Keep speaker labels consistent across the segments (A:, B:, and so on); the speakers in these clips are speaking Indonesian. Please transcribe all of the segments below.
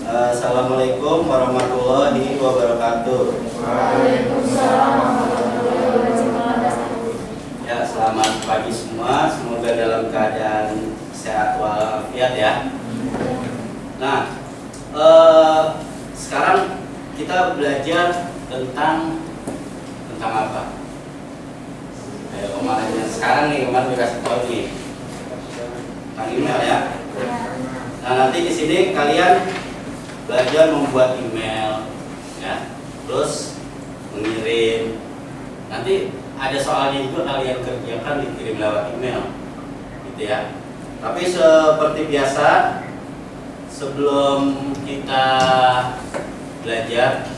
A: Assalamualaikum warahmatullahi wabarakatuh.
B: Waalaikumsalam warahmatullahi wabarakatuh.
A: Ya, selamat pagi semua. Semoga dalam keadaan sehat walafiat ya. Nah, sekarang kita belajar tentang apa? Ayo sekarang kemarin dikasih tahu nih tentang email ya. Nah, nanti di sini kalian belajar membuat email, ya, terus mengirim. Nanti ada soalnya juga kalian kerjakan dikirim lewat email, gitu ya. Tapi seperti biasa, sebelum kita belajar,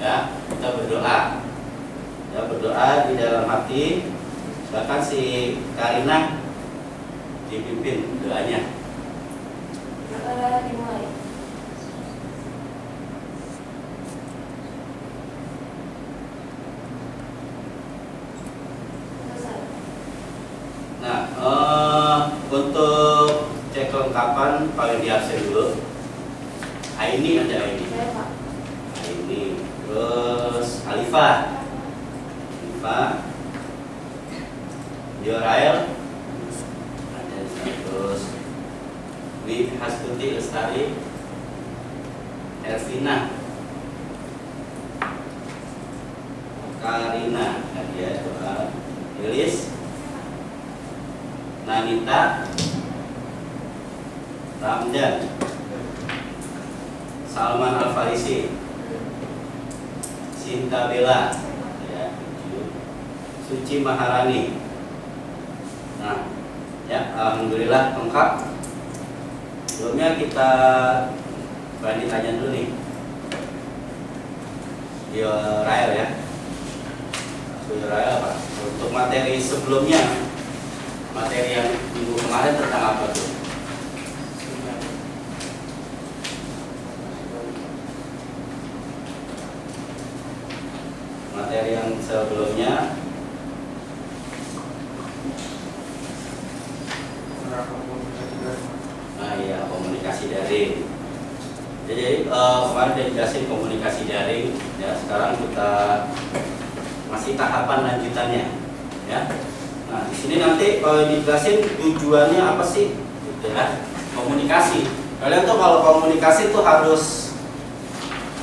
A: ya, kita berdoa. Ya, berdoa di dalam hati. Bahkan si Karina dipimpin doanya.
B: Dimulai.
A: Nah, untuk cek kelengkapan paling di absen dulu. Aini ada Aini. Aini, terus Alifah. Diorael ada, terus Wi Hastuti Lestari, Ervina, Karina, Nadia Doa, Lilis, Nanita, Ramdan, Salman Al-Farisi, Sinta Bella, ya, Suci Maharani. Nah, ya, alhamdulillah lengkap. Sebelumnya kita berani tanya dulu nih, Rael ya. Rael apa? Untuk materi sebelumnya, materi yang minggu kemarin tentang apa tuh? Materi yang sebelumnya komunikasi daring. Jadi kemarin udah dijelasin komunikasi daring, ya. Sekarang kita masih tahapan lanjutannya, ya. Nah, di sini nanti kalau dijelasin tujuannya apa sih, gitu ya. Komunikasi. Kalian tuh kalau komunikasi tuh harus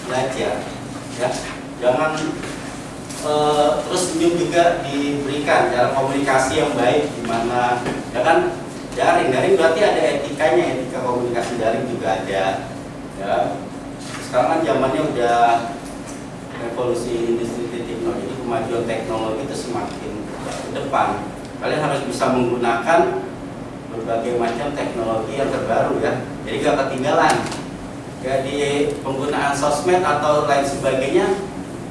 A: belajar, ya. Jangan terus juga diberikan cara komunikasi yang baik gimana, ya kan? Daring berarti ada etikanya, etika komunikasi daring juga ada, ya. Sekarang kan zamannya udah revolusi industri 4.0, jadi kemajuan teknologi itu semakin ke depan. Kalian harus bisa menggunakan berbagai macam teknologi yang terbaru, ya. Jadi gak ketinggalan. Ya, di penggunaan sosmed atau lain sebagainya,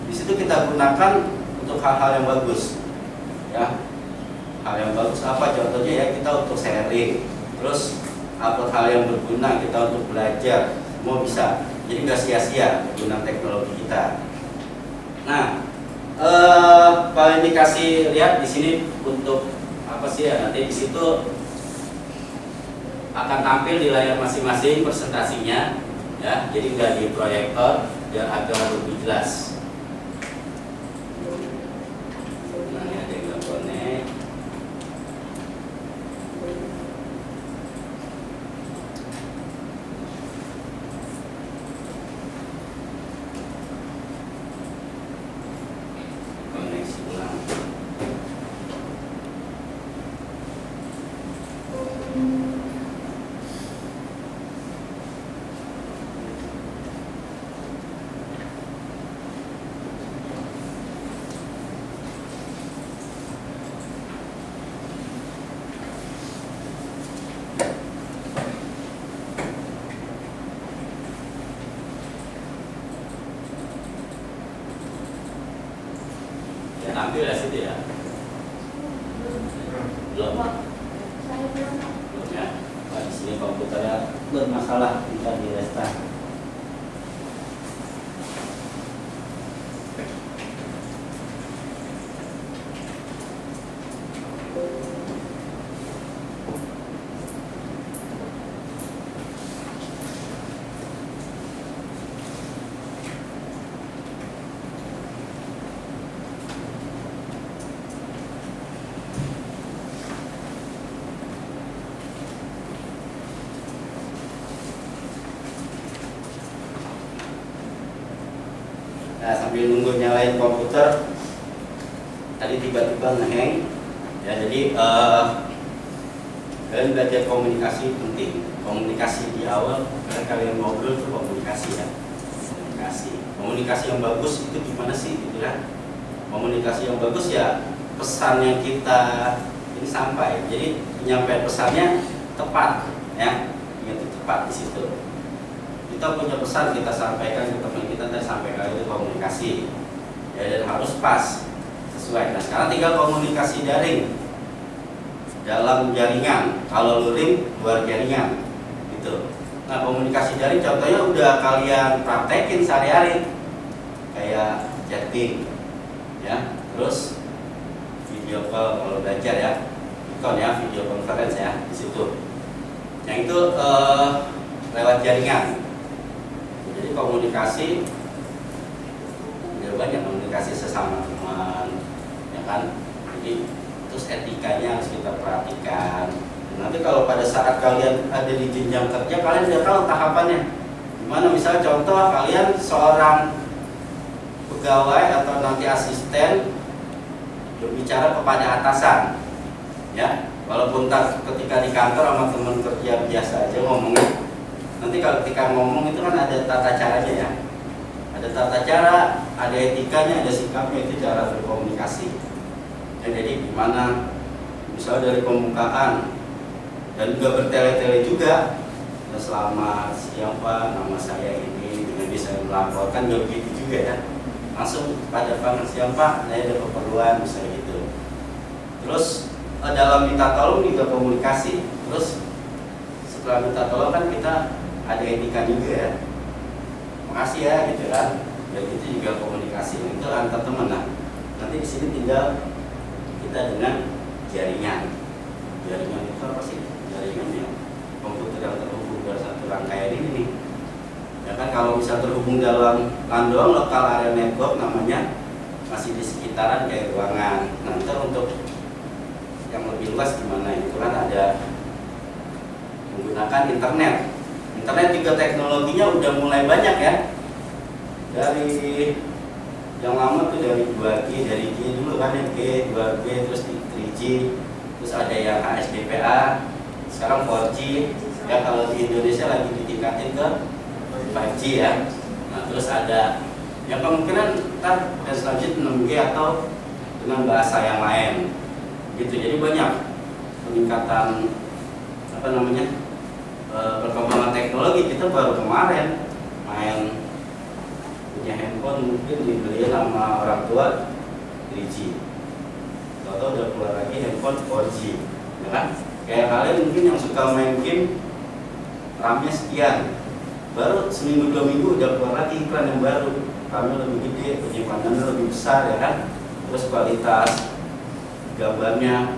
A: di situ kita gunakan untuk hal-hal yang bagus, ya. Hal yang bagus apa contohnya, ya, kita untuk sharing, terus upload hal yang berguna, kita untuk belajar, semua bisa. Jadi nggak sia-sia guna teknologi kita. Nah, kalian dikasih lihat di sini untuk apa sih ya? Nanti di situ akan tampil di layar masing-masing presentasinya, ya. Jadi nggak di proyektor biar agak lebih jelas. Tampil ya situ ya? Belum? Belum ya? Di sini komputernya bermasalah, kita di restart. Nah, sambil nunggu nyalain komputer, tadi tiba-tiba ngeheng. Ya, jadi kalian belajar komunikasi penting. Komunikasi di awal, karena kalian ngobrol itu komunikasi ya. Komunikasi yang bagus itu gimana sih, gitu kan? Komunikasi yang bagus ya pesannya kita ini sampai. Jadi penyampaian pesannya tepat, ya. Itu tepat di situ. Kita punya pesan kita sampaikan ke teman kita dan sampaikan itu komunikasi. Ya, dan harus pas, sesuai. Nah, sekarang tinggal komunikasi daring. Dalam jaringan, kalau luring luar jaringan, gitu. Nah, komunikasi daring contohnya udah kalian praktekin sehari-hari, kayak chatting, ya, terus video call kalau belajar ya, video conference ya di situ. Yang itu lewat jaringan. Jadi komunikasi udah banyak, komunikasi sesama teman, ya kan. Jadi terus etikanya harus kita perhatikan. Nanti kalau pada saat kalian ada di jenjang kerja, kalian udah tahu tahapannya. Gimana misalnya contoh kalian seorang pegawai atau nanti asisten berbicara kepada atasan, ya. Walaupun ketika di kantor sama teman kerja biasa aja ngomongnya, nanti kalau ketika ngomong itu kan ada tata caranya ya. Ada tata cara, ada etikanya, ada sikapnya, itu cara berkomunikasi. Ya, jadi gimana misalnya dari pembukaan dan juga bertele-tele juga. Ya, selamat siang Pak, nama saya ini, dengan bisa melaporkan juga begitu juga ya. Langsung pada Pak, siang Pak, saya ada keperluan misalnya gitu. Terus dalam minta tolong juga komunikasi. Terus setelah minta tolong kan kita ada etika juga ya. Makasih ya gitu kan. Dan itu juga komunikasi. Itu antar teman. Nah, nanti di sini tinggal kita dengan jaringan. Jaringan itu apa sih? Jaringan yang komputer yang terhubung dari satu rangkaian ini nih. Ya kan, kalau bisa terhubung dalam LAN doang, local area network namanya, masih di sekitaran kayak ruangan. Nanti untuk yang lebih luas gimana itu kan ada menggunakan internet. Internet juga teknologinya udah mulai banyak ya. Dari yang lama tuh dari 2G, dari G dulu kan ya, G, 2G, terus 3G, terus ada yang HSDPA, sekarang 4G. Ya, kalau di Indonesia lagi ditingkatin ke 5G ya. Nah, terus ada yang kemungkinan ntar dan selanjutnya 6G atau dengan bahasa yang lain gitu. Jadi banyak peningkatan perkembangan teknologi. Kita baru kemarin main punya handphone, mungkin dibeli sama orang tua 3G, atau udah keluar lagi handphone 4G, ya kan? Kayak kalian mungkin yang suka main game, RAM-nya sekian, baru seminggu 2 minggu udah keluar lagi iklan yang baru, RAM-nya lebih gede, penyimpanannya lebih besar, ya kan? Terus kualitas gambarnya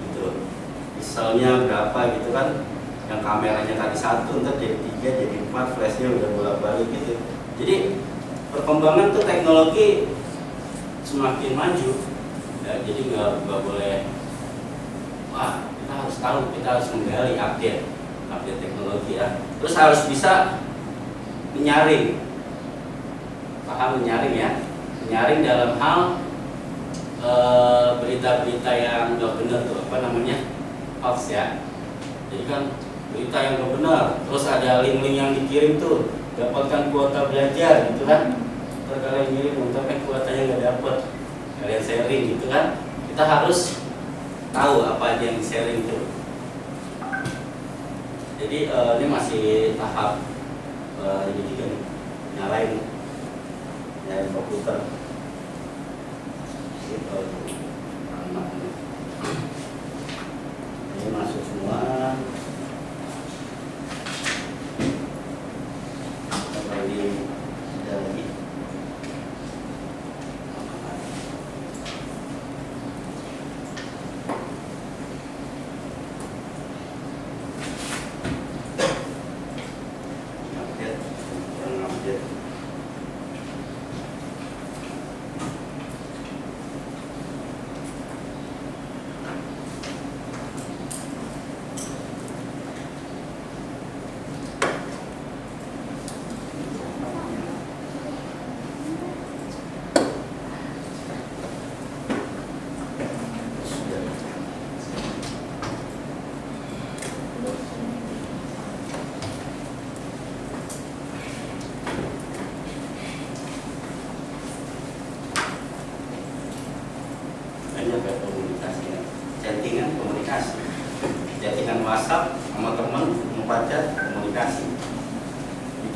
A: gitu, pixelnya berapa gitu kan, yang kameranya tadi 1 ntar jadi 3 jadi 4, flashnya udah bolak-balik gitu. Jadi perkembangan tuh teknologi semakin maju ya, jadi nggak boleh kita harus tahu, kita harus menggali update teknologi ya. Terus harus bisa menyaring, paham menyaring ya, menyaring dalam hal berita-berita yang nggak benar tuh, hoax ya. Jadi kan berita yang nggak benar, terus ada link-link yang dikirim tuh, dapatkan kuota belajar gitu kan. Terus kalian kirim untuk kuotanya nggak dapat, kalian sharing gitu kan. Kita harus tahu apa aja yang sharing itu. Jadi ini masih tahap ini juga nih, nyalain komputer. Ini masuk semua.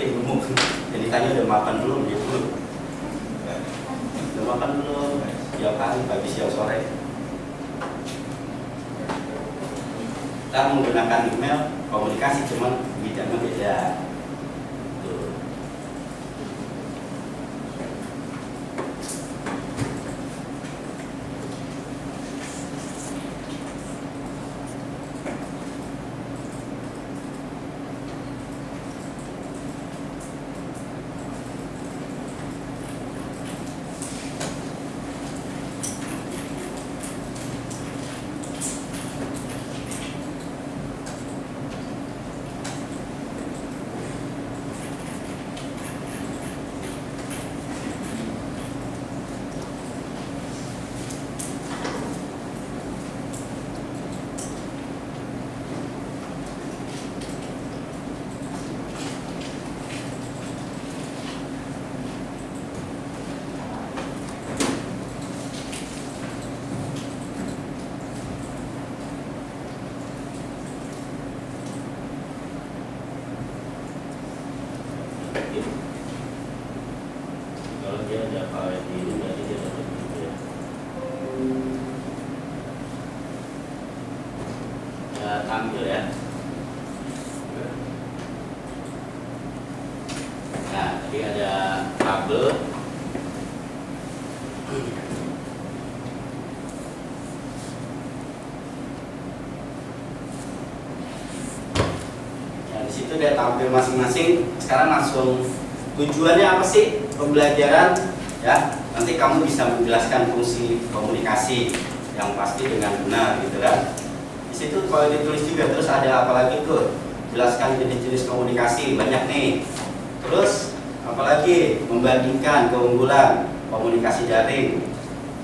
A: mungkin gemuk. Jadi tanya udah makan belum gitu. Udah makan belum? Tiap hari pagi siang sore. Kita menggunakan email komunikasi, cuman bidangnya beda. Tuh. Kalau dia ada file di ini berarti dia dapat gitu ya. Ya tampil ya. Nah, tadi ada kabel. Ya, di situ dia tampil masing-masing. Sekarang langsung tujuannya apa sih pembelajaran? Ya, nanti kamu bisa menjelaskan fungsi komunikasi yang pasti dengan benar gitu kan. Di situ kalau ditulis juga, terus ada apa lagi tuh? Jelaskan jenis-jenis komunikasi, banyak nih. Terus apalagi membandingkan keunggulan komunikasi daring.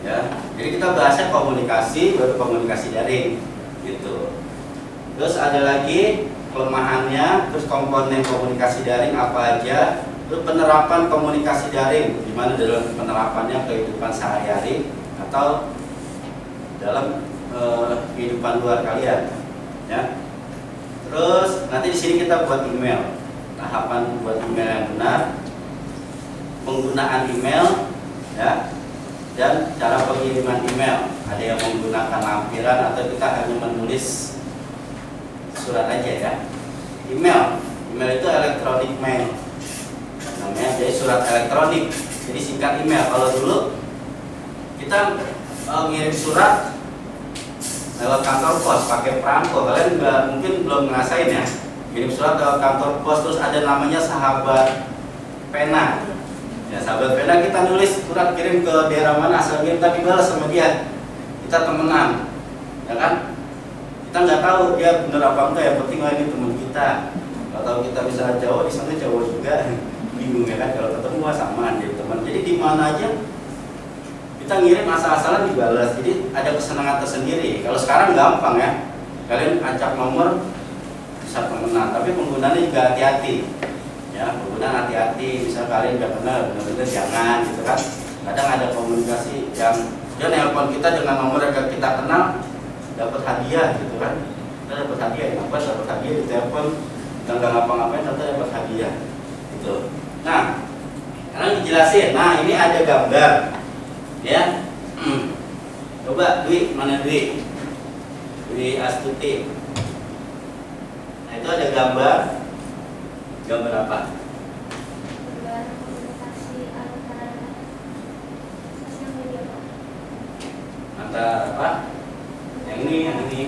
A: Ya, jadi kita bahasnya komunikasi baru komunikasi daring gitu. Terus ada lagi kelemahannya, terus komponen komunikasi daring apa aja, terus penerapan komunikasi daring, gimana dalam penerapannya kehidupan sehari-hari atau dalam kehidupan luar kalian, ya. Terus nanti di sini kita buat email, tahapan buat email yang benar, penggunaan email, ya, dan cara pengiriman email. Ada yang menggunakan lampiran atau kita hanya menulis surat aja ya. Email itu elektronik mail namanya, jadi surat elektronik, jadi singkat email. Kalau dulu kita ngirim surat lewat kantor pos pakai perangko, kalian mungkin belum ngerasain ya, kirim surat lewat kantor pos. Terus ada namanya sahabat pena. Ya, sahabat pena, kita nulis surat kirim ke daerah mana, asal kirim tapi balas sama dia, kita temenan, ya kan? Kita nggak tahu dia bener apa enggak, yang penting ini teman kita. Kalau tahu kita bisa jauh, di sana jauh juga, bingung ya kan? Kalau ketemu sama jadi teman. Jadi di mana aja kita ngirim asal-asalan dibalas, jadi ada kesenangan tersendiri. Kalau sekarang gampang ya, kalian acak nomor bisa temenan, tapi penggunaannya juga hati-hati. Ya, penggunaan hati-hati. Misal kalian nggak kenal, benar-benar jangan gitu kan. Kadang ada komunikasi yang dia nelpon kita dengan nomor yang kita kenal, dapat hadiah gitu kan. Kita dapat hadiah, dapat hadiah di telepon, dan nggak ngapa-ngapain, kita dapat hadiah gitu. Nah, sekarang dijelasin. Nah, ini ada gambar, ya. Coba Dwi, mana Dwi? Dwi Astuti. Nah, itu ada gambar. Gambar apa?
B: Gambar komunikasi antara sosial media, Pak.
A: Antara apa? Yang ini.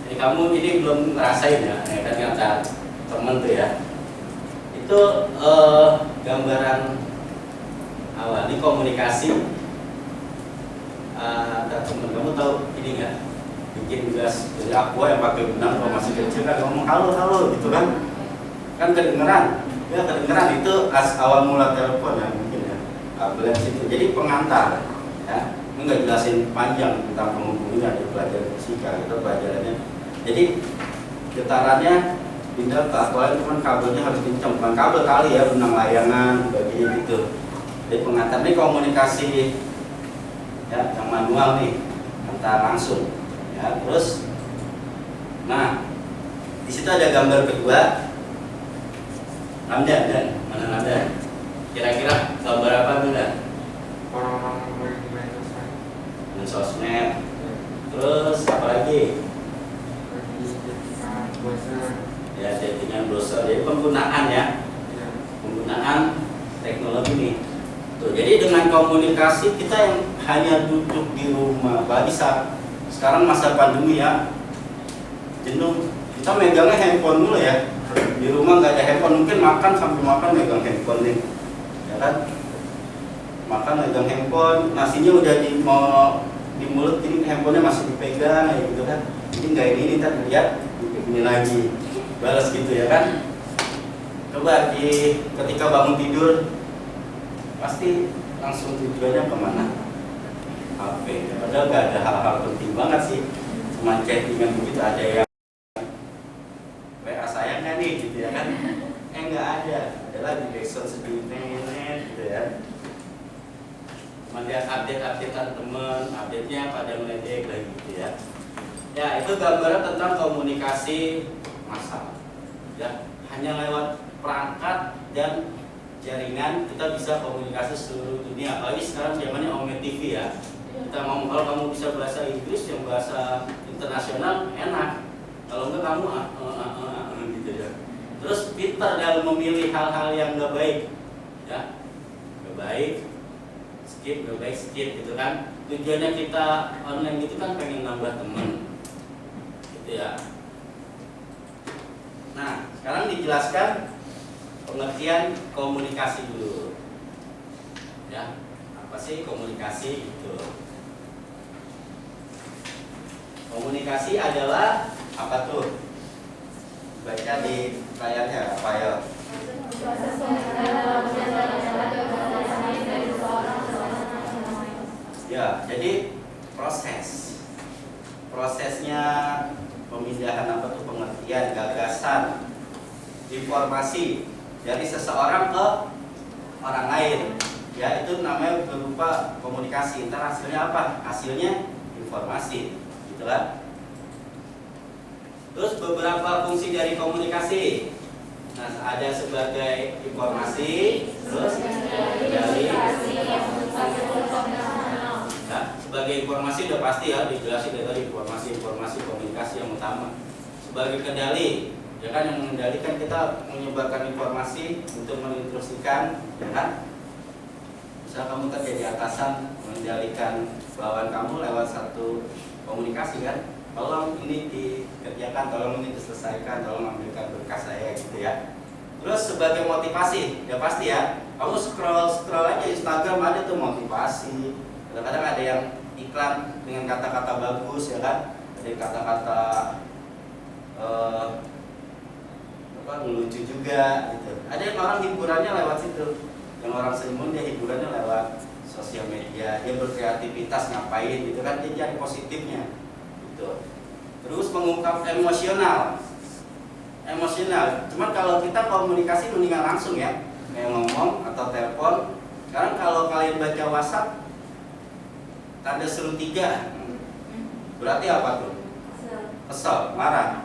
A: Jadi kamu ini belum ngerasain ya, kan kata temen tuh ya. Itu gambaran awal. Ini komunikasi. Ada temen kamu tahu ini nggak? Bikin gas dari aqua yang pakai benang, kalau masih kecil kan ngomong halo gitu kan? Kan kedengeran. Ya kedengeran, itu awal mula telepon ya mungkin ya. Kabel yang situ. Jadi pengantar. Ya, ini nggak jelasin panjang tentang penghubungan di pelajaran fisika, kita pelajarannya. Jadi getarannya pindah ke aqua, cuman kabelnya harus kencang, bukan kabel kali ya, benang layangan, bagian gitu. Jadi pengantar ini komunikasi ya, yang manual nih, antar langsung. Ya, terus, nah di situ ada gambar kedua. Ramdan, dan mana Ramdan? Kira-kira gambar apa Ramdan?
C: Orang-orang yang main sosmed.
A: Main sosmed. Terus apa lagi?
C: Lagi bosan.
A: Ya, chattingan browser. Jadi penggunaan ya,
C: Ya.
A: penggunaan teknologi nih. Tuh, jadi dengan komunikasi kita yang hanya duduk di rumah, apalagi saat sekarang masa pandemi ya, jenuh. Kita megangnya handphone dulu ya. Di rumah nggak ada handphone, mungkin makan sambil makan megang handphone nih, ya kan? Makan megang handphone, nasinya udah di mulut, ini handphonenya masih dipegang, ya gitu kan? Ini nggak ini ntar lihat ini lagi, balas gitu ya kan? Coba ketika bangun tidur, pasti langsung tujuannya kemana? HP. Padahal nggak ada hal-hal penting banget sih, cuma chattingan begitu, ada yang WA sayang kan nih gitu ya kan? Nggak ada lagi backsound sedih nenek gitu ya. Cuma lihat update-updatean temen, update-nya pada meledek lagi gitu ya. Ya, itu gambaran tentang komunikasi massal. Ya, hanya lewat perangkat dan jaringan kita bisa komunikasi seluruh dunia. Apalagi sekarang zamannya Omet TV ya. Kita mau, kalau kamu bisa bahasa Inggris yang bahasa internasional enak. Kalau enggak kamu gitu ya. Terus pintar dalam memilih hal-hal yang nggak baik, ya, nggak baik, skip, nggak baik, skip, gitu kan. Tujuannya kita online gitu kan pengen nambah temen, gitu ya. Nah, sekarang dijelaskan pengertian komunikasi dulu, ya. Apa sih komunikasi itu? Komunikasi adalah apa tuh? Baca di layarnya apa ya? Ya, jadi prosesnya pemindahan apa tuh, pengertian, gagasan, informasi dari seseorang ke orang lain. Ya, itu namanya berupa komunikasi. Ntar hasilnya apa? Hasilnya informasi, gitulah. Terus beberapa fungsi dari komunikasi. Nah, ada sebagai informasi, terus dari nah, sebagai informasi udah pasti ya, dijelasin dari tadi, informasi komunikasi yang utama. Sebagai kendali, ya kan, yang mengendalikan, kita menyebarkan informasi untuk menginstruksikan, ya kan? Misal kamu kerja di atasan, mengendalikan bawahan kamu lewat satu komunikasi kan? Tolong ini dikerjakan, tolong ini diselesaikan, tolong ambilkan berkas saya gitu ya. Terus sebagai motivasi, ya pasti ya. Kamu scroll aja Instagram, ada tuh motivasi. Kadang-kadang ada yang iklan dengan kata-kata bagus ya kan. Ada kata-kata ngelucu juga gitu. Ada yang orang hiburannya lewat situ. Yang orang seniman dia hiburannya lewat sosial media. Dia berkreativitas ngapain gitu kan, dia cari positifnya. Terus mengungkap emosional. Cuman kalau kita komunikasi mendingan langsung ya, kayak ngomong atau telepon. Sekarang kalau kalian baca WhatsApp tanda seru 3, berarti apa tuh? Kesel, marah.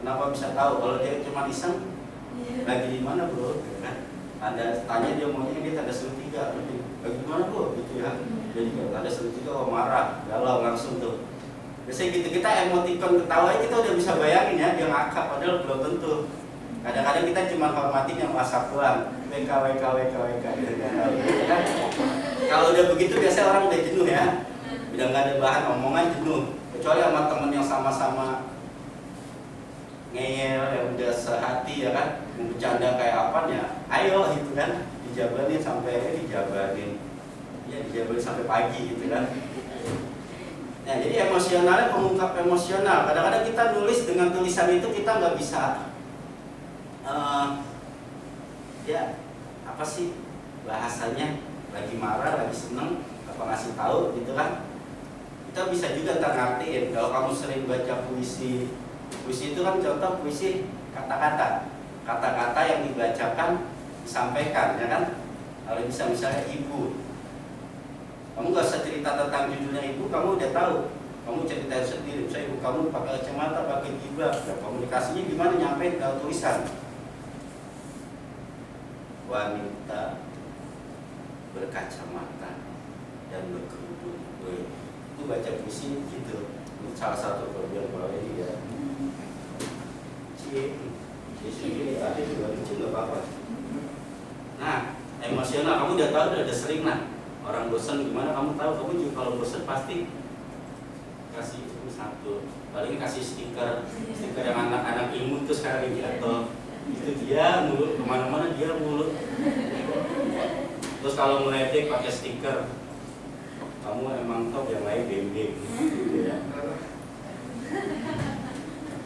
A: Kenapa bisa tahu? Kalau dia cuma iseng, lagi di mana bro? Anda tanya dia maunya dia tanda seru 3, lagi di mana bro? Gitu ya. Jadi tanda seru 3, oh marah, galau langsung tuh. Biasanya gitu, kita emoticon ketawa kita udah bisa bayangin ya, dia ngakak, padahal belum tentu. Kadang-kadang kita cuma hormatin yang WhatsApp doang, WK gitu kan. Kalau udah begitu biasanya orang udah jenuh ya, udah nggak ada bahan omongan, jenuh. Kecuali sama temen yang sama-sama ngeyel, yang udah sehati ya kan, bercanda kayak apa ya, ayo gitu kan, dijabarin sampai pagi gitu kan. Nah, jadi emosionalnya pengungkap emosional. Kadang-kadang kita nulis dengan tulisan itu kita nggak bisa, ya apa sih bahasanya, lagi marah, lagi seneng, apa ngasih tahu gitu kan. Kita bisa juga ntar ngertiin. Kalau kamu sering baca puisi itu kan contoh puisi kata-kata yang dibacakan, disampaikan, ya kan. Kalau bisa misalnya ibu, kamu gak usah cerita tentang judulnya ibu, kamu udah tahu. Kamu ceritain sendiri, misalnya ibu kamu pakai kacamata, pakai jilbab, ya, komunikasinya gimana, nyampein ke tulisan. wanita berkacamata dan berkerudung. Itu baca puisi gitu. Itu salah satu kelebihan kalau ini ya. Jadi tadi juga lucu nggak apa-apa. Nah, emosional kamu udah tahu, udah sering lah. Orang bosan gimana kamu tahu, kamu juga kalau bosan pasti kasih satu, paling kasih stiker yang anak-anak ilmu itu sekarang ini atau itu dia mulu kemana-mana dia mulu. Terus kalau meledek pakai stiker, kamu emang top yang lain bembeng gitu ya.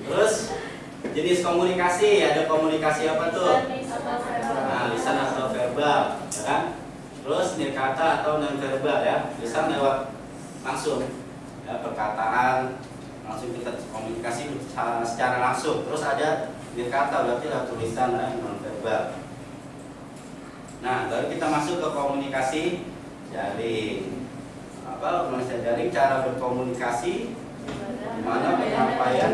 A: Terus jenis komunikasi, ada komunikasi apa tuh? Nah, lisan atau verbal, ya kan? Terus nirkata atau non verbal ya. Lisan lewat langsung, ya, perkataan langsung kita komunikasi secara langsung. Terus ada nirkata berarti lewat tulisan ya, non verbal. Nah, baru kita masuk ke komunikasi daring. Apa komunikasi daring? Cara berkomunikasi, gimana penyampaian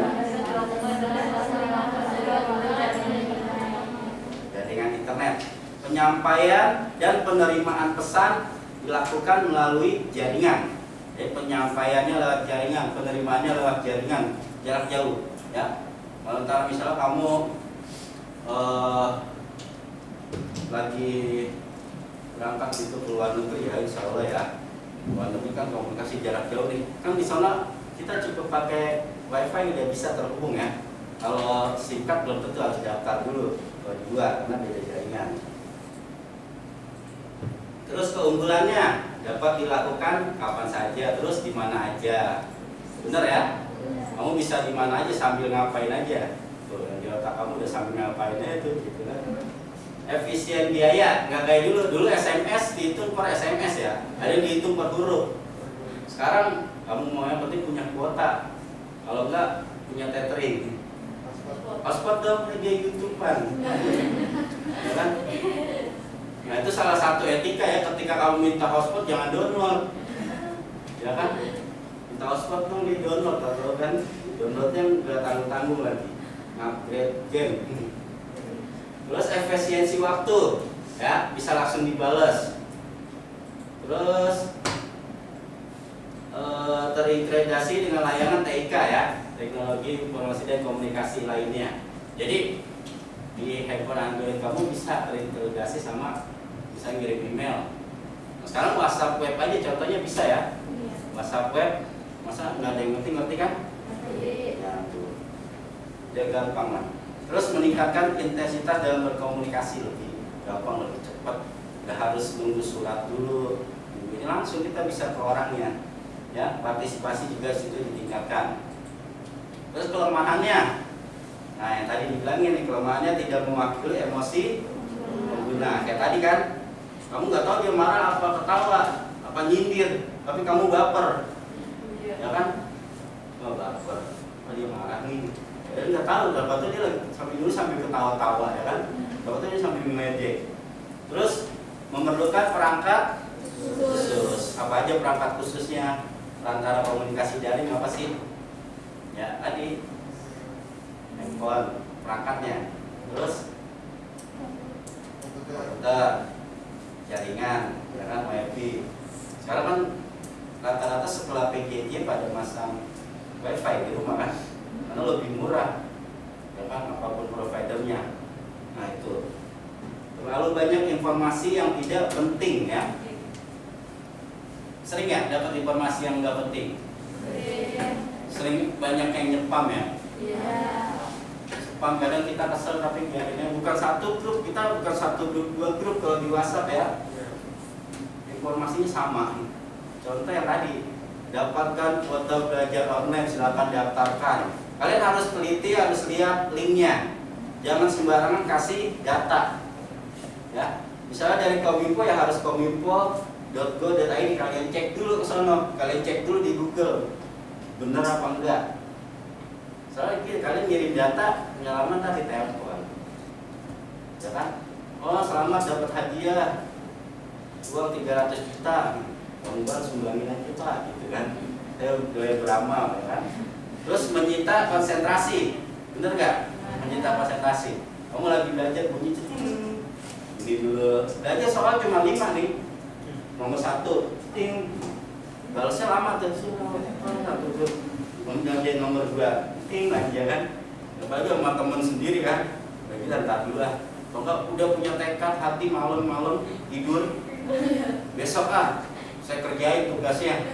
A: jaringan internet. Penyampaian dan penerimaan pesan dilakukan melalui jaringan. Jadi penyampaiannya lewat jaringan, penerimaannya lewat jaringan jarak jauh. Ya, kalau misalnya kamu lagi berangkat itu ke luar negeri ya, insya Allah ya. Luar negeri kan komunikasi jarak jauh nih. Kan di sana kita cukup pakai wifi udah bisa terhubung ya. Kalau SIM card belum tentu, harus daftar dulu kalau di luar karena beda jaringan. Terus keunggulannya dapat dilakukan kapan saja, terus di mana aja. Bener ya? Kamu bisa di mana aja sambil ngapain aja. Tuh, di otak kamu udah sambil ngapain aja tuh, gitu kan. Efisien biaya, nggak kayak dulu SMS dihitung per SMS ya, ada yang dihitung per huruf. Sekarang kamu mau yang penting punya kuota, kalau enggak punya tethering. Paspor dong media YouTubean, ya kan? Nah itu salah satu etika ya, ketika kamu minta hotspot jangan download, ya kan? Minta hotspot dong di download, atau kan downloadnya nggak tanggung-tanggung lagi, upgrade game. Terus efisiensi waktu, ya bisa langsung dibales. Terus terintegrasi dengan layanan TIK ya, teknologi informasi dan komunikasi lainnya. Jadi di handphone Android kamu bisa terintegrasi sama bisa ngirim email. Nah, sekarang WhatsApp web aja contohnya bisa ya. WhatsApp web, masa nggak ada yang ngerti kan? Ya tuh, dia gampang lah. Terus meningkatkan intensitas dalam berkomunikasi, lebih gampang, lebih cepat. Nggak harus nunggu surat dulu. Ini langsung kita bisa ke orangnya. Ya, partisipasi juga situ ditingkatkan. Terus kelemahannya, nah yang tadi dibilangin nih, kelemahannya tidak mewakili emosi pengguna. Kayak tadi kan, kamu nggak tahu dia marah apa ketawa, apa nyindir, tapi kamu baper, ya kan? Oh baper, oh, dia marah nih. Jadi nggak tahu, dapat dia lagi sambil ketawa-tawa, ya kan? Dapat dia sambil meledek. Terus memerlukan perangkat khusus. Apa aja perangkat khususnya? Perantara komunikasi daring apa sih? Ya tadi handphone perangkatnya, terus komputer, jaringan, ya kan, wifi. Sekarang kan rata-rata setelah PJJ pada masang wifi di rumah kan, karena lebih murah, ya kan, apapun providernya. Nah itu terlalu banyak informasi yang tidak penting ya. Sering ya dapat informasi yang nggak penting. Sering banyak yang nyepam ya. Spam kadang kita kesel tapi biarinnya, bukan satu grup, kita bukan satu grup, dua grup kalau di WhatsApp ya. Informasinya sama. Contoh yang tadi, dapatkan kuota belajar online, silakan daftarkan. Kalian harus teliti, harus lihat linknya. Jangan sembarangan kasih data. Ya, misalnya dari Kominfo ya harus kominfo.go.id, kalian cek dulu ke sono, kalian cek dulu di Google. Bener apa enggak? Soalnya kalian ngirim data, penyelamat tadi telepon, ya kan? Oh selamat dapat hadiah uang 300 juta, Bang sumbangin aja Pak, gitu kan? Saya boleh beramal, ya kan? Terus menyita konsentrasi, bener nggak? Menyita konsentrasi. Kamu lagi belajar bunyi ceting, Ini dulu. Aja soal cuma 5 nih. Nomor 1, ting. Balasnya lama tuh. Kemudian jadi nomor 2, ting aja kan. Apalagi sama temen sendiri kan. Bagi ntar dulu lah. Kalau nggak udah punya tekad hati malam-malam tidur. Besok saya kerjain tugasnya.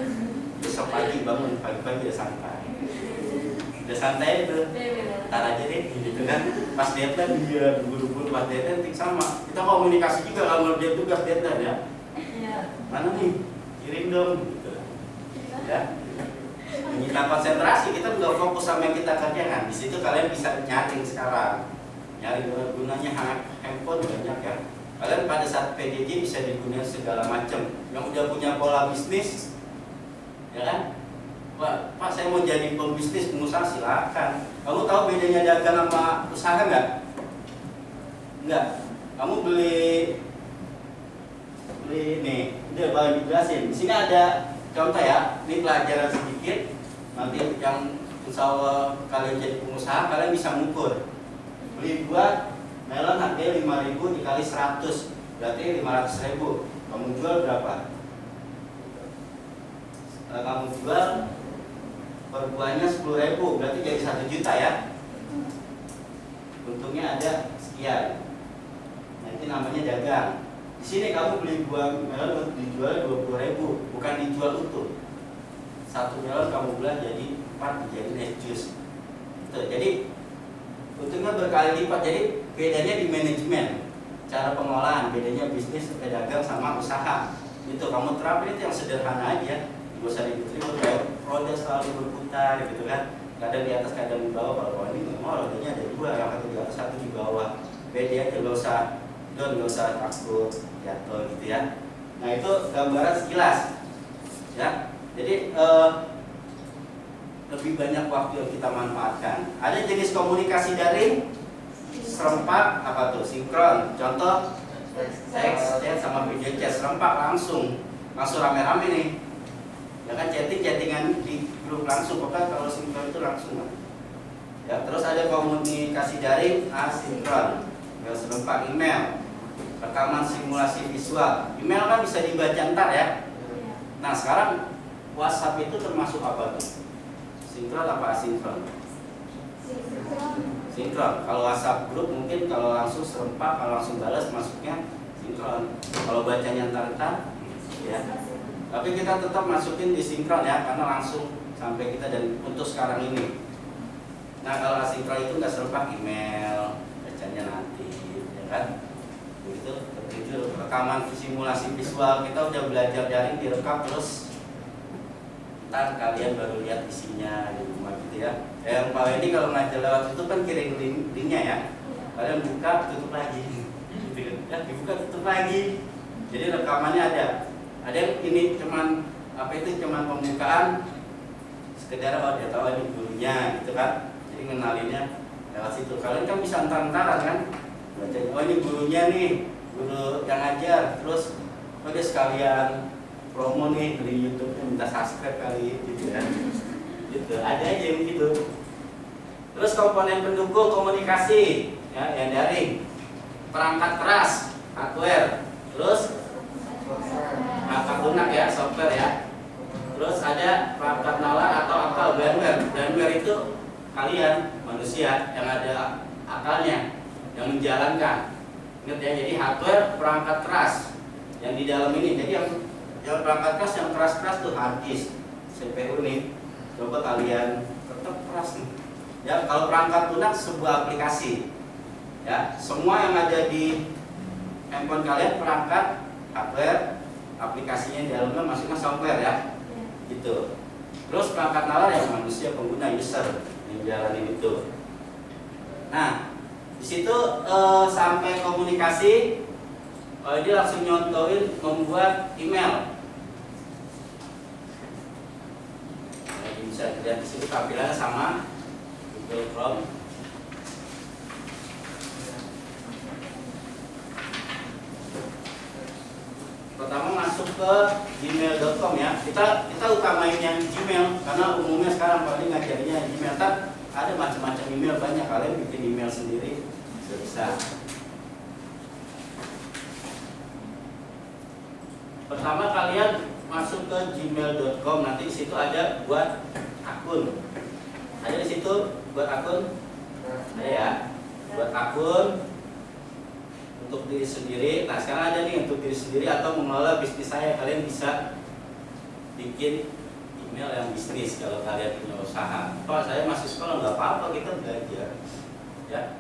A: Besok pagi bangun pagi-pagi udah santai. Udah santai itu. Ntar aja deh gitu kan. Pas deadline dia buru-buru pas deadline sama. Kita komunikasi juga kalau dia tugas deadline ya. Mana nih? Kirim dong gitu. Ya. Menyita konsentrasi, kita nggak fokus sama yang kita kerjakan. Di situ kalian bisa nyaring sekarang. Nyaring gunanya handphone banyak ya. Kalian pada saat PJJ bisa digunakan segala macam. Yang udah punya pola bisnis, ya kan? Pak, saya mau jadi pembisnis, pengusaha, silakan. Kamu tahu bedanya dagang sama usaha nggak? Nggak. Kamu beli nih, udah baru dijelasin. Di sini ada contoh ya. Ini pelajaran sedikit. Nanti yang insya Allah kalian jadi pengusaha, kalian bisa mengukur. Beli buah melon harganya 5.000 dikali 100, berarti 500.000. Kamu jual berapa? Kamu jual per buahnya 10.000, berarti jadi 1 juta ya. Untungnya ada sekian. Nah, itu namanya dagang. Di sini kamu beli buah melon dijual 20.000, bukan dijual utuh. 1 melon kamu belah jadi 4 dijadiin es jus. Jadi untungnya berkali lipat. Jadi bedanya di manajemen, cara pengolahan, bedanya bisnis pedagang sama usaha. Itu kamu terapin itu yang sederhana aja. Gak usah ribet-ribet, kayak roda selalu berputar gitu kan. Kadang di atas, kadang di bawah. Kalau ini rodanya ada 2, yang satu di atas, satu di bawah. Beda aja, gak usah takut jatuh gitu ya. Nah itu gambaran sekilas ya. Jadi lebih banyak waktu yang kita manfaatkan. Ada jenis komunikasi daring serempak, apa tuh? Sinkron. Contoh teks, chat sama video chat serempak langsung rame-rame nih. Ya kan, chattingan di grup langsung. Pokoknya kalau sinkron itu langsung. Ya, terus ada komunikasi daring asinkron. Ya, serempak email, rekaman simulasi visual. Email kan bisa dibaca ntar ya. Nah sekarang WhatsApp itu termasuk apa tuh? Sinkron apa asinkron? Sinkron. Kalau WhatsApp grup mungkin kalau langsung serempak, kalau langsung balas masuknya sinkron. Kalau bacanya ntar ya. Tapi kita tetap masukin di sinkron ya, karena langsung sampai kita dan untuk sekarang ini. Nah kalau asinkron itu nggak serempak, email, bacanya nanti, ya kan? Begitu. Ketujuh, rekaman simulasi visual. Kita udah belajar daring direkam terus. Ntar kalian baru lihat isinya di rumah gitu ya. Yang Pak Wendy kalau ngajar lewat itu kan kirim linknya ya. Kalian buka, tutup lagi. Ya, dibuka, tutup lagi. Jadi rekamannya ada. Ada yang ini cuman pembukaan sekedar dia tahu ini gurunya gitu kan. Jadi ngenalinnya lewat situ. Kalian kan bisa antar-antaran kan. Baca, oh ini gurunya nih, guru yang ngajar. Terus dia sekalian promo nih di YouTube-nya, minta subscribe kali gitu kan. Gitu. Ada aja yang gitu. Terus komponen pendukung komunikasi ya, yang daring. Perangkat keras, hardware. Terus perangkat lunak ya, software ya. Terus ada perangkat nalar atau akal, firmware. Firmware itu kalian manusia yang ada akalnya, yang menjalankan. Ingat ya, jadi hardware perangkat keras yang di dalam ini. Jadi yang perangkat keras yang keras-keras tuh hard disk, CPU nih. Coba kalian tetap keras nih. Ya, kalau perangkat lunak sebuah aplikasi. Ya, semua yang ada di handphone kalian perangkat hardware, aplikasinya di dalamnya masuknya software ya. Gitu. Terus perangkat nalar yang manusia pengguna user yang jalanin itu. Nah, di situ sampai komunikasi, dia langsung nyontohin membuat email. Jadi bisa dilihat di situ tampilannya sama Google Chrome. Pertama masuk ke gmail.com ya. Kita utamain yang Gmail karena umumnya sekarang paling ngajarnya Gmail. Ada macam-macam email banyak, kalian bikin email sendiri bisa. Pertama kalian masuk ke gmail.com, nanti di situ ada buat akun. Ada di situ buat akun? Ada ya. Buat akun untuk diri sendiri. Nah, sekarang ada nih untuk diri sendiri atau mengelola bisnis saya. Kalian bisa bikin email yang bisnis kalau kalian punya usaha. Pak, saya masih sekolah, nggak apa-apa, kita belajar. Ya,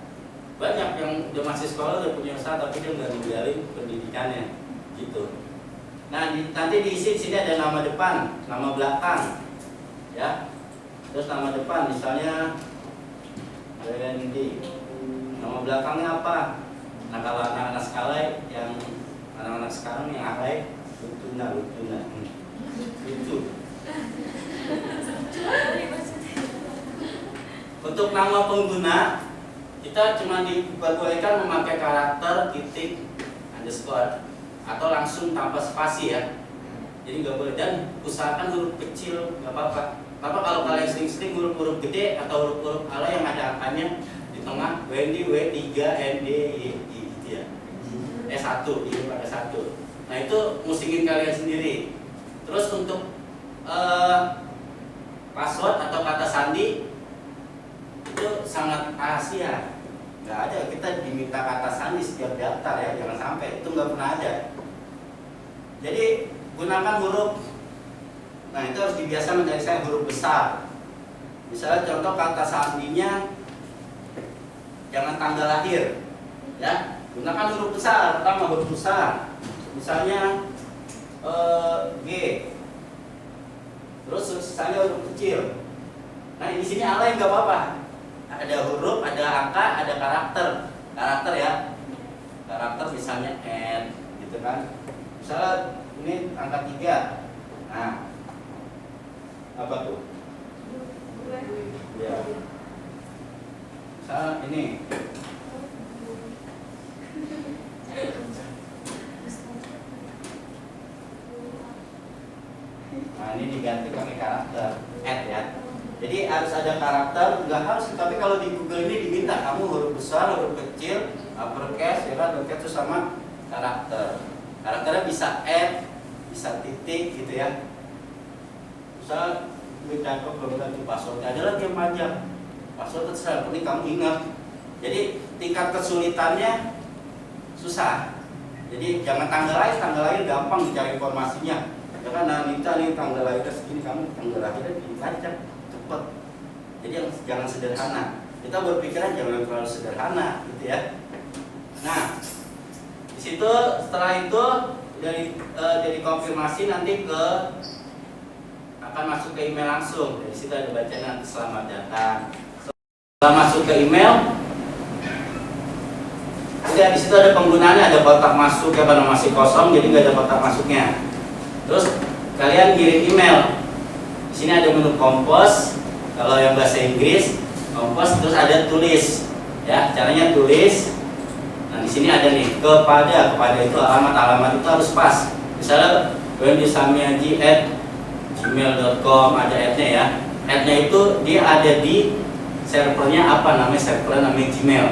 A: banyak yang udah masih sekolah udah punya usaha tapi dia nggak ngejalin pendidikannya, gitu. Nah, nanti diisi di sini ada nama depan, nama belakang, ya. Terus nama depan, misalnya Randy. Nama belakangnya apa? Nah, kalau anak-anak sekarang yang alay, lucu. Untuk nama pengguna, kita cuma diperbolehkan memakai karakter titik underscore atau langsung tanpa spasi ya. Jadi nggak boleh, dan usahakan huruf kecil, nggak apa-apa. Apa kalau kalian sering-sering huruf gede atau huruf alay yang ada angkanya di tengah, Wendy W3 ND Y gitu ya. S1, ini pakai 1. Nah, itu musingin kalian sendiri. Terus untuk password atau kata sandi itu sangat rahasia. Nggak ada, kita diminta kata sandi setiap daftar ya, jangan sampai, itu nggak pernah ada. Jadi gunakan huruf, nah itu harus dibiasakan dari saya huruf besar. Misalnya contoh kata sandinya jangan tanggal lahir, ya gunakan huruf besar. Pertama huruf besar, misalnya G, terus sisanya huruf kecil. Nah di sini alay nggak apa-apa. Ada huruf, ada angka, ada karakter ya. Karakter misalnya N, gitu kan. Misalnya ini angka 3. Nah, apa tuh? Ya. Misalnya ini. Nah, ini diganti pakai karakter add ya. Jadi harus ada karakter, nggak harus, tapi kalau di Google ini diminta kamu huruf besar, huruf kecil, uppercase, ya kan, lowercase itu sama karakter. Karakternya bisa add, bisa titik gitu ya. Misal kita belum ganti password, ada lagi yang panjang. Password terserah, penting kamu ingat. Jadi tingkat kesulitannya susah. Jadi jangan tanggal lahir gampang dicari informasinya. Ya kan, Anita nih tanggal lahirnya segini, kamu tanggal lahirnya dibaca cepet. Jadi jangan sederhana. Kita berpikiran jangan terlalu sederhana, gitu ya. Nah, di situ setelah itu dari konfirmasi nanti akan masuk ke email langsung. Dari situ ada bacaan nanti selamat datang. Setelah masuk ke email, udah di situ ada penggunaannya, ada kotak masuk ya, karena masih kosong jadi nggak ada kotak masuknya. Terus kalian kirim email. Di sini ada menu kompos. Kalau yang bahasa Inggris kompos, terus ada tulis. Ya, caranya tulis. Nah, di sini ada nih kepada itu alamat itu harus pas. Misalnya wendysamiaji@gmail.com ada ad-nya ya. Ad-nya itu dia ada di servernya apa namanya, servernya namanya Gmail.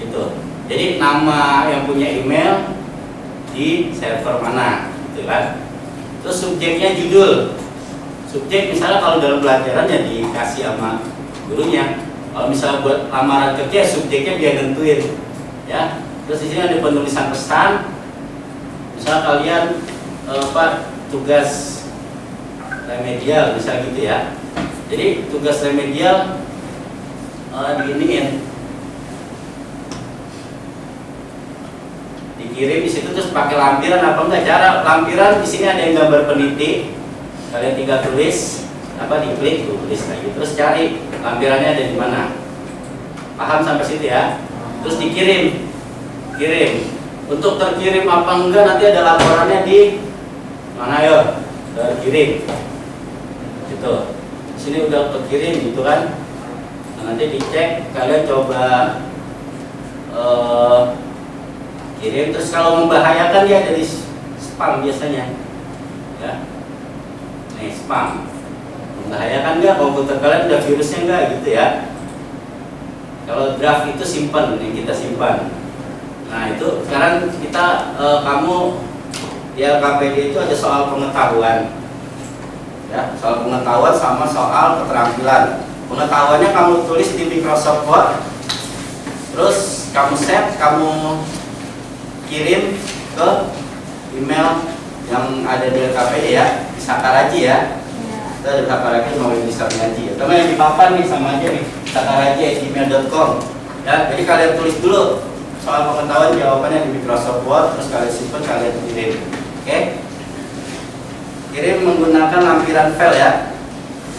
A: Gitu. Jadi nama yang punya email di server mana, gitu kan? Terus subjeknya judul. Subjek misalnya kalau dalam pelajaran ya dikasih sama gurunya. Kalau misalnya buat lamaran kerja, subjeknya dia nentuin, ya. Terus di sini ada penulisan pesan. Misalnya kalian tugas remedial, bisa gitu ya. Jadi tugas remedial diiniin, dikirim di situ, terus pakai lampiran apa enggak? Cara lampiran di sini ada yang gambar peniti, kalian tinggal tulis diklik tulis lagi, terus cari lampirannya ada di mana. Paham sampai situ ya? Terus dikirim. Untuk terkirim apa enggak nanti ada laporannya di mana ya? Terkirim. Gitu. Di sini udah terkirim gitu kan? Nah, nanti dicek, kalian coba kirim. Terus kalau membahayakan dia dari spam biasanya ya. Nih spam, membahayakan nggak komputer kalian, udah virusnya nggak gitu ya. Kalau draft itu simpan, yang kita simpan. Nah itu sekarang kita kamu di LKPD itu ada soal pengetahuan, ya, soal pengetahuan sama soal keterampilan. Pengetahuannya kamu tulis di Microsoft Word, terus kamu save, kamu kirim ke email yang ada di LKPD ya, di Sakaraji ya. Kita ada Sakaraji mau bisa ngaji ya. Karena yang di papan nih sama aja nih, sakaraji@gmail.com. Ya, jadi kalian tulis dulu soal pengetahuan jawabannya di Microsoft Word, terus kalian simpan, kalian kirim. Oke? Kirim menggunakan lampiran file ya.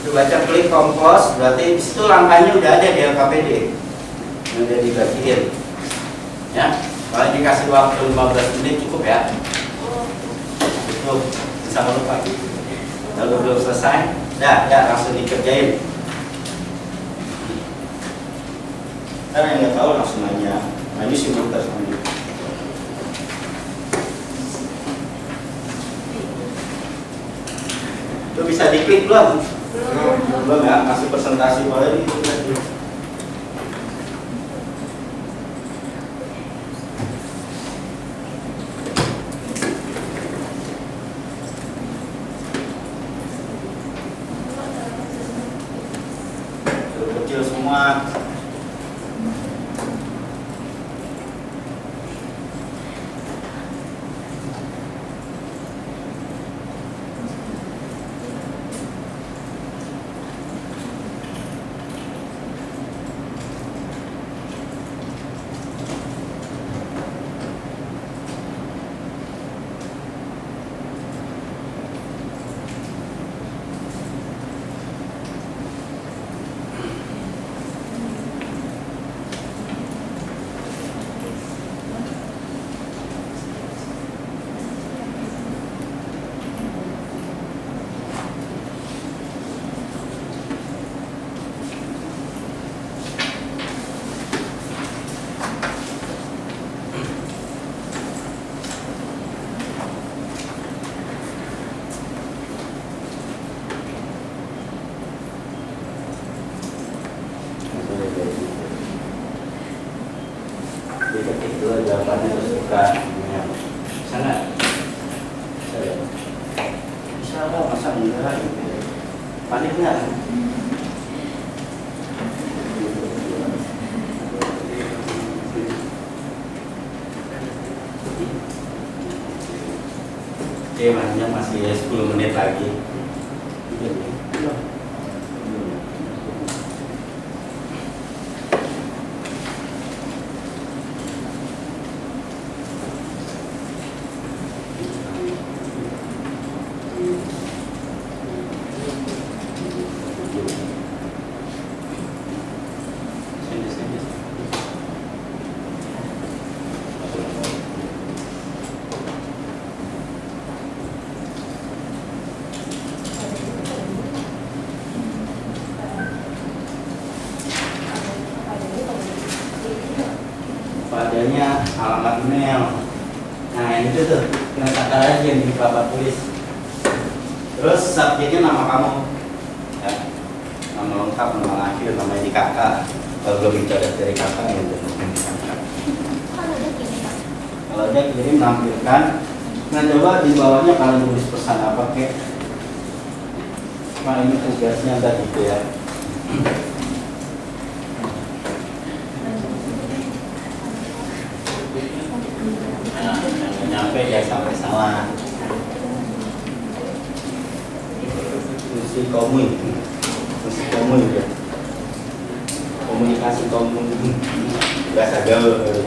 A: Itu baca klik compose, berarti di situ langkahnya udah ada di LKPD. Udah dibagiin. Ya. Kalau dikasih waktu 15 menit cukup ya. Itu bisa lupa. Kalau belum selesai, ya langsung dikerjain. Karena yang nggak tahu langsung nanya. Nah, ini simultan sama. Itu bisa diklik belum? Belum ya, kasih presentasi boleh di. Kecil semua. Diketik dulu jawabannya, terus buka email. Sana. Bisa lah, masa enggak? Panik nggak? Oke, makanya masih 10 menit lagi. Padanya alamat email. Nah ini tuh kena takar aja yang di bapak tulis. Terus subjeknya nama kamu, ya. Nama lengkap, nama lahir, nama di kakak. Kalau belum dicoret dari kakak ya udah nama kakak. Kalau dia kirim nampilkan. Nah coba di bawahnya kalian tulis pesan apa kek? Nah ini tugasnya tadi gitu ya. Nyampe ya sampai salah. Fungsi komun ya. Komunikasi komun. Bahasa gaul.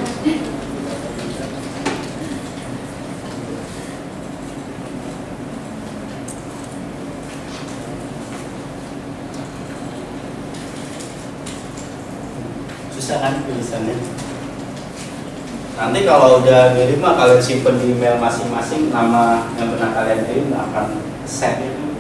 A: Susah kan tulisannya. Nanti kalau udah ngirim mah kalian simpen di email masing-masing, nama yang pernah kalian kirim akan set itu.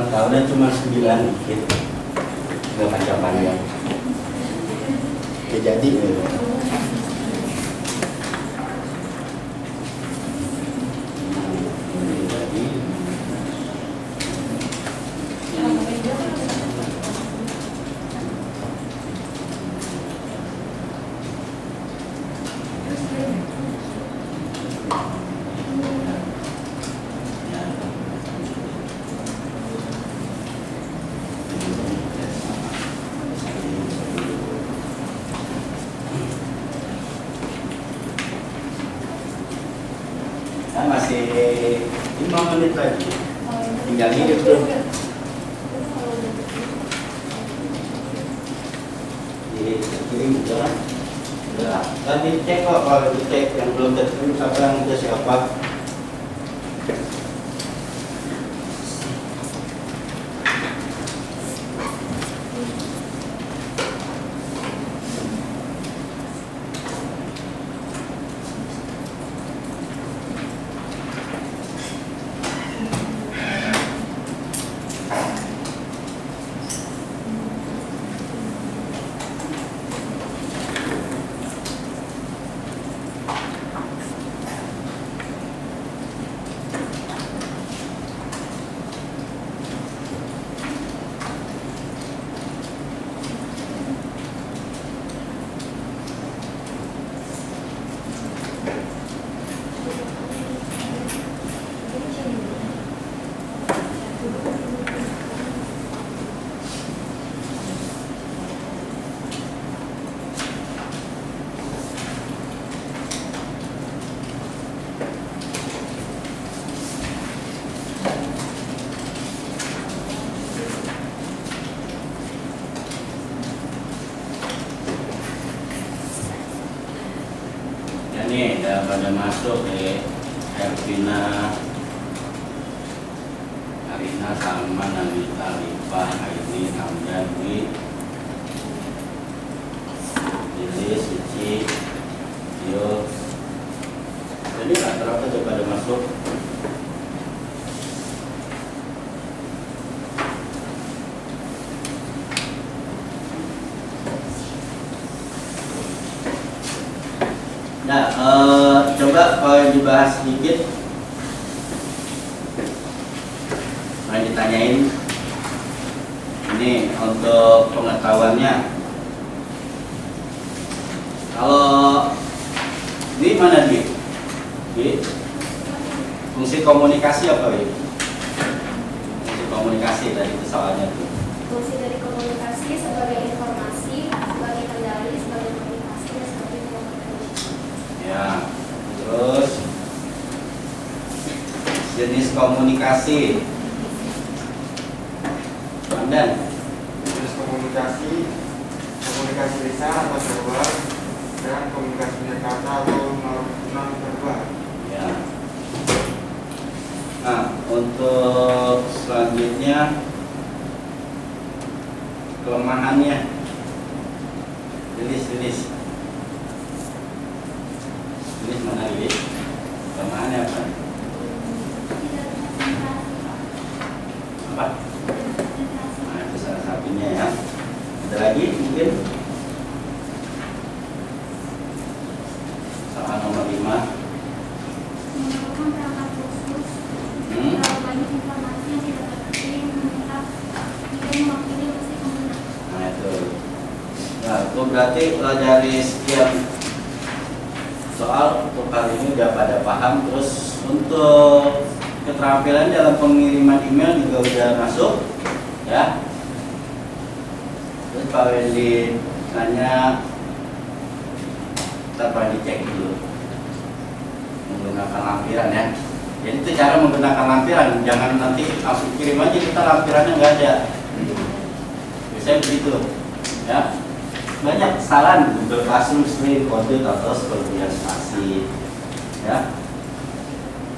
A: tahunnya cuma 9 dikit, nggak panjang-panjang. Ya jadi. Masih 5 menit lagi, tinggal hidup tuh. Dikirim juga. Udah. Tadi cek kok, kalau dicek yang belum terkirim siapa ke siapa. Ini udah pada masuk ya, Ervina, Arina, Salman, Anita, Lipa, Aini, Hamdan, Dwi, Lili, Suci, Yo. Jadi rata-rata udah pada masuk. Nah, coba kalau dibahas sedikit, mau ditanyain ini untuk pengetahuannya. Kalau ini mana Di? Fungsi komunikasi apa ya? Fungsi komunikasi tadi itu soalnya tuh.
B: Fungsi dari komunikasi sebagai informasi, sebagai kendali, sebagai komunikasi, dan sebagai komunikasi.
A: Ya, terus jenis komunikasi. Hamdan.
C: Jenis komunikasi, komunikasi lisan atau verbal, dan komunikasi kata atau non verbal.
A: Ya. Nah, untuk selanjutnya kelemahannya, rilis mana rilis? Kelemahannya apa? Apa? Nah, itu salah satunya ya. Ada lagi mungkin? Soal nomor 5.
B: Memerlukan perangkat khusus, terlalu banyak informasi yang tidak penting, meminta jika mewakili pasti pengguna.
A: Nah itu. Nah itu berarti dari sekian soal untuk kali ini udah pada paham. Terus untuk keterampilan dalam pengiriman email juga udah masuk ya. Terus Pak Wendy tanya, kita perlu dicek dulu menggunakan lampiran ya. Jadi itu cara menggunakan lampiran, jangan nanti langsung kirim aja kita lampirannya nggak ada. Biasanya begitu ya. Banyak saran Google Classroom, Slate, Kode, atau kemudian spasi ya.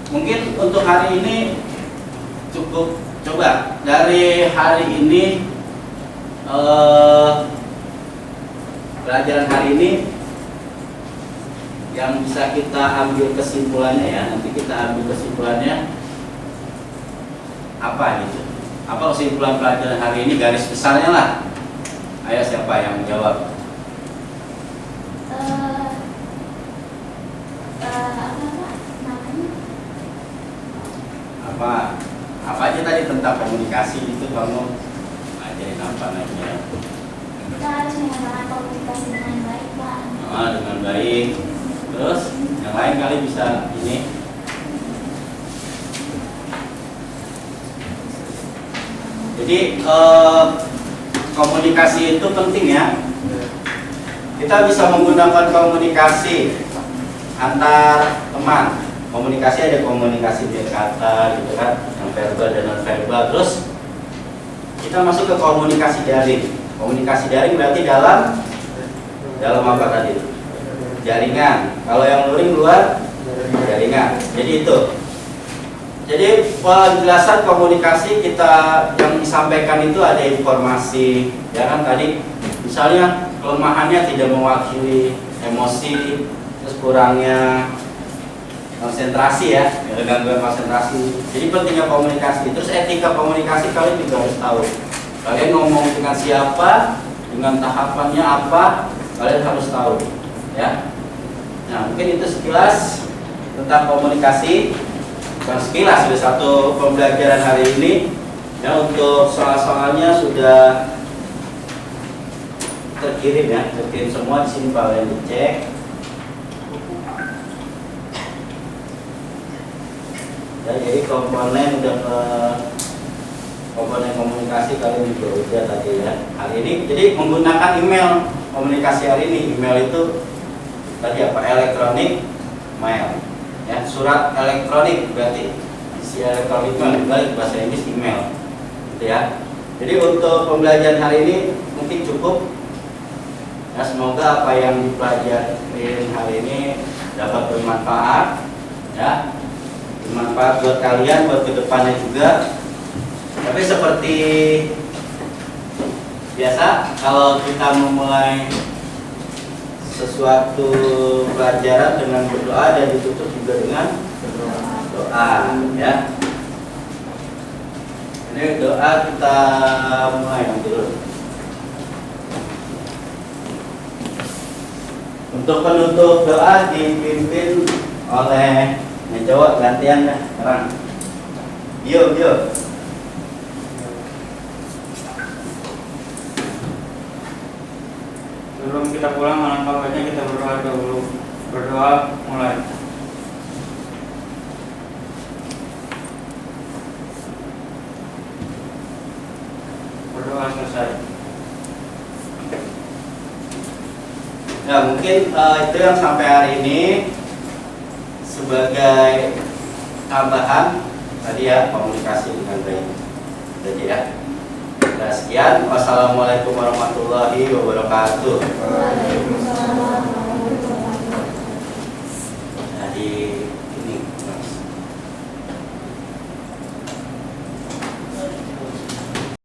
A: Mungkin untuk hari ini cukup. Coba dari hari ini pelajaran hari ini yang bisa kita ambil kesimpulannya ya, nanti kita ambil kesimpulannya apa gitu, Apa kesimpulan pelajaran hari ini garis besarnya lah? Ayo siapa yang menjawab? Apa aja tadi tentang komunikasi itu kamu ajarin apa namanya?
B: Kita harus menggunakan komunikasi dengan baik, Pak.
A: Dengan baik. Terus yang lain kali bisa ini. Jadi komunikasi itu penting ya. Kita bisa menggunakan komunikasi antar teman. Komunikasi ada komunikasi via kata gitu kan, yang verbal dan non verbal. Terus kita masuk ke komunikasi daring. Komunikasi daring berarti dalam apa tadi? Jaringan. Kalau yang luring luar jaringan. Jadi itu. Jadi penjelasan komunikasi kita yang disampaikan itu ada informasi, ya kan tadi. Misalnya kelemahannya tidak mewakili emosi, terus kurangnya konsentrasi ya, gangguan konsentrasi. Jadi pentingnya komunikasi. Terus etika komunikasi kalian juga harus tahu. Kalian ngomong dengan siapa, dengan tahapannya apa, kalian harus tahu, ya. Nah, mungkin itu sekilas tentang komunikasi. Bukan sekilas, sudah satu pembelajaran hari ini. Ya, untuk soal-soalnya sudah terkirim ya, terkirim semua di sini kalian dicek. Ya, jadi komponen udah ke komponen komunikasi kalian juga udah tadi ya. Hari ini jadi menggunakan email komunikasi hari ini. Email itu tadi apa? Elektronik mail. Ya, surat elektronik berarti isi elektronik itu dibalik bahasa Inggris email. Gitu ya. Jadi untuk pembelajaran hari ini mungkin cukup. Ya, semoga apa yang dipelajarin hari ini dapat bermanfaat. Ya. Bermanfaat buat kalian, buat kedepannya juga. Tapi seperti biasa, kalau kita memulai sesuatu pelajaran dengan berdoa dan ditutup juga dengan doa, ya. Ini doa kita mulai dulu. Untuk penutup doa dipimpin oleh menjawab gantian ya sekarang. Yo.
C: Sebelum kita pulang, alangkah baiknya kita berdoa dahulu. Berdoa mulai. Berdoa selesai.
A: Ya mungkin itu yang sampai hari ini sebagai tambahan tadi ya, komunikasi dengan baik. Jadi ya. Nah, sekian. Wassalamualaikum warahmatullahi wabarakatuh.
B: Waalaikumsalam warahmatullahi wabarakatuh.
A: Jadi